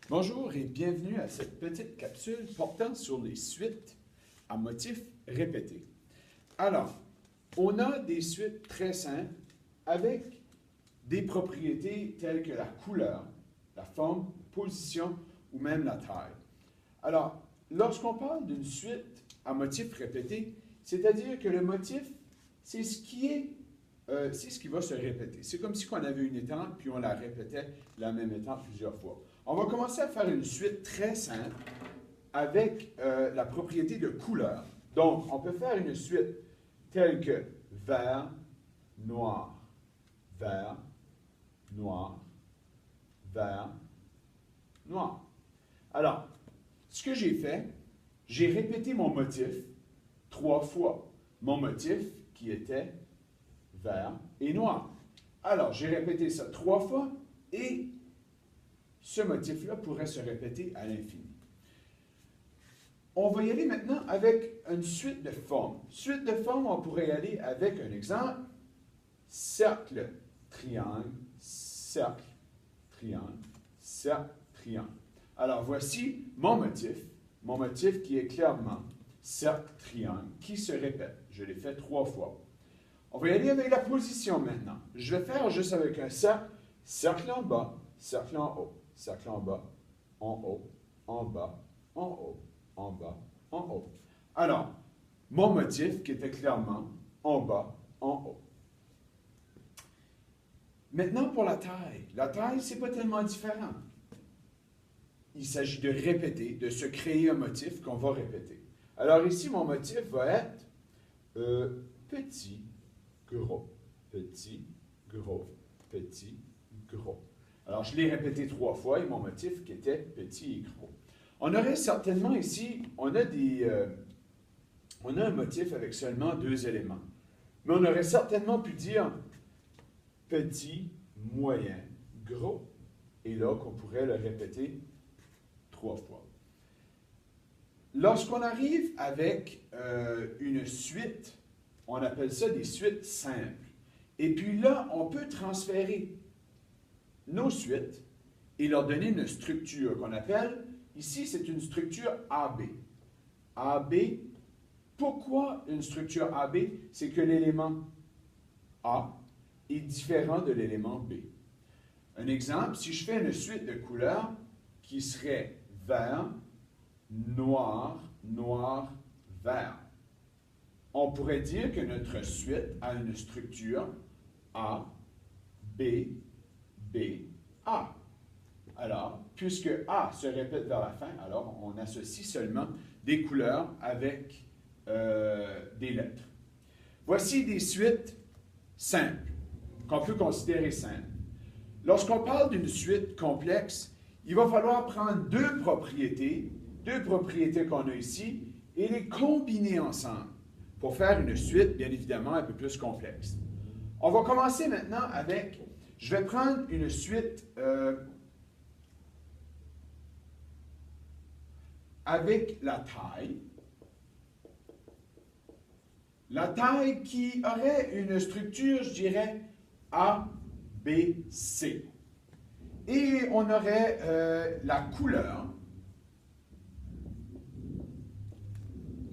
Bonjour et bienvenue à cette petite capsule portant sur les suites à motifs répétés. Alors, on a des suites très simples avec des propriétés telles que la couleur, la forme, position ou même la taille. Alors, lorsqu'on parle d'une suite à motifs répétés, c'est-à-dire que le motif, c'est ce qui va se répéter. C'est comme si on avait une étampe puis on la répétait la même étampe plusieurs fois. On va commencer à faire une suite très simple avec la propriété de couleur. Donc, on peut faire une suite telle que vert, noir, vert, noir, vert, noir. Alors, ce que j'ai fait, j'ai répété mon motif 3 fois. Mon motif qui était vert et noir. Alors, j'ai répété ça 3 fois et ce motif-là pourrait se répéter à l'infini. On va y aller maintenant avec une suite de formes. Suite de formes, on pourrait y aller avec un exemple. Cercle, triangle, cercle, triangle, cercle, triangle. Alors, voici mon motif qui est clairement cercle, triangle, qui se répète. Je l'ai fait 3 fois. On va y aller avec la position maintenant. Je vais faire juste avec un cercle, cercle en bas, cercle en haut, cercle en bas, en haut, en bas, en haut, en bas, en haut. Alors, mon motif qui était clairement en bas, en haut. Maintenant pour la taille. La taille, c'est pas tellement différent. Il s'agit de répéter, de se créer un motif qu'on va répéter. Alors ici, mon motif va être petit, gros, petit, gros, petit, gros. Alors, je l'ai répété 3 fois et mon motif qui était petit et gros. On aurait certainement ici, on a un motif avec seulement 2 éléments. Mais on aurait certainement pu dire petit, moyen, gros. Et là, qu'on pourrait le répéter 3 fois. Lorsqu'on arrive avec une suite, on appelle ça des suites simples. Et puis là, on peut transférer nos suites et leur donner une structure qu'on appelle, ici c'est une structure AB. AB, pourquoi une structure AB? C'est que l'élément A est différent de l'élément B. Un exemple, si je fais une suite de couleurs qui serait vert, noir, noir, vert, on pourrait dire que notre suite a une structure A, B, B, A. Alors, puisque A se répète vers la fin, alors on associe seulement des couleurs avec des lettres. Voici des suites simples, qu'on peut considérer simples. Lorsqu'on parle d'une suite complexe, il va falloir prendre deux propriétés qu'on a ici, et les combiner ensemble pour faire une suite, bien évidemment, un peu plus complexe. On va commencer maintenant avec, je vais prendre une suite avec la taille. La taille qui aurait une structure, je dirais, A, B, C. Et on aurait la couleur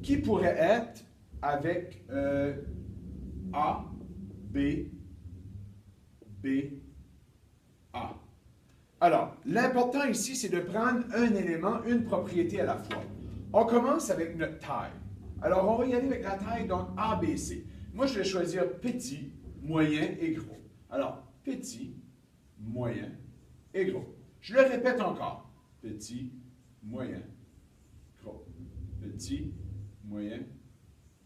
qui pourrait être avec A, B, B, A. Alors, l'important ici, c'est de prendre un élément, une propriété à la fois. On commence avec notre taille. Alors, on va y aller avec la taille, donc A, B, C. Moi, je vais choisir petit, moyen et gros. Alors, petit, moyen et gros. Je le répète encore. Petit, moyen, gros. Petit, moyen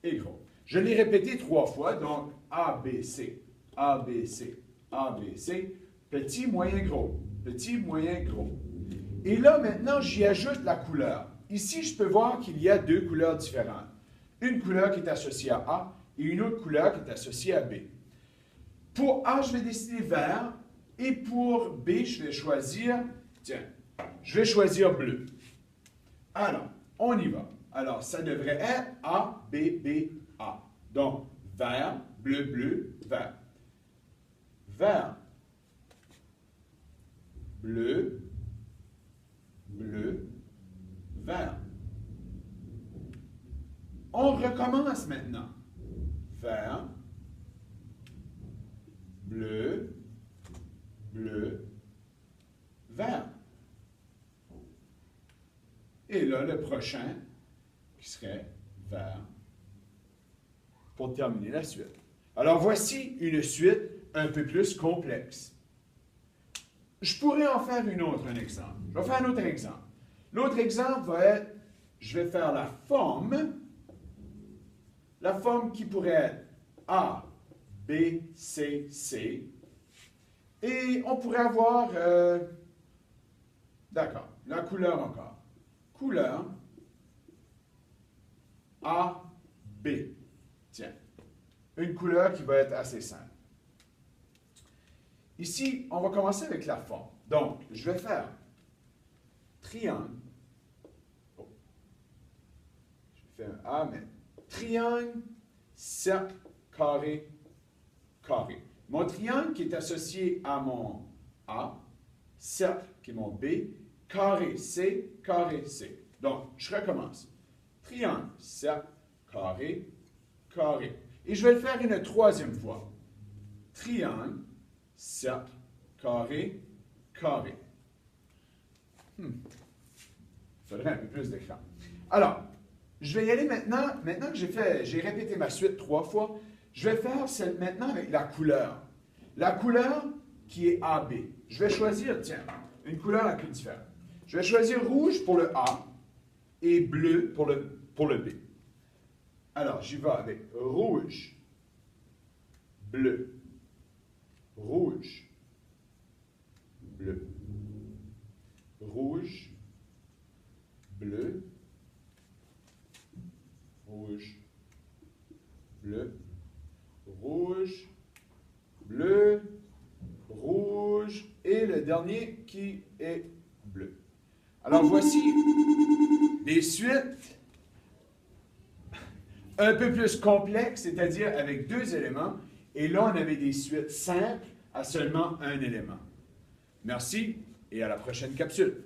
et gros. Je l'ai répété 3 fois, donc A, B, C, A, B, C, A, B, C, petit, moyen, gros, petit, moyen, gros. Et là, maintenant, j'y ajoute la couleur. Ici, je peux voir qu'il y a 2 couleurs différentes. Une couleur qui est associée à A et une autre couleur qui est associée à B. Pour A, je vais décider vert, et pour B, je vais choisir, je vais choisir bleu. Alors, on y va. Alors, ça devrait être A, B, B, A. Donc, vert, bleu, bleu, vert. Vert, bleu, recommence maintenant. Vert, bleu, bleu, vert. Et là, le prochain, qui serait vert, pour terminer la suite. Alors, voici une suite un peu plus complexe. Je pourrais en faire un exemple. Je vais faire un autre exemple. L'autre exemple va être, je vais faire la forme qui pourrait être A, B, C, C. Et on pourrait avoir, d'accord, la couleur encore. Couleur A, B. Tiens, une couleur qui va être assez simple. Ici, on va commencer avec la forme. Donc, je vais faire triangle. Oh. Je fais un A, mais triangle, cercle, carré, carré. Mon triangle qui est associé à mon A, cercle qui est mon B, carré C, carré C. Donc, je recommence. Triangle, cercle, carré, carré. Et je vais le faire une troisième fois. Triangle, cercle, carré, carré. Il faudrait un peu plus d'écran. Alors, je vais y aller maintenant. Maintenant que j'ai répété ma suite 3 fois, je vais faire celle maintenant avec la couleur. La couleur qui est AB. Je vais choisir, tiens, une couleur un peu différente. Je vais choisir rouge pour le A et bleu pour le B. Alors, j'y vais avec rouge, bleu, rouge, bleu, rouge, bleu, rouge, bleu, rouge, bleu, rouge, et le dernier qui est bleu. Alors, voici des suites un peu plus complexes, c'est-à-dire avec 2 éléments, et là, on avait des suites simples à seulement un élément. Merci et à la prochaine capsule.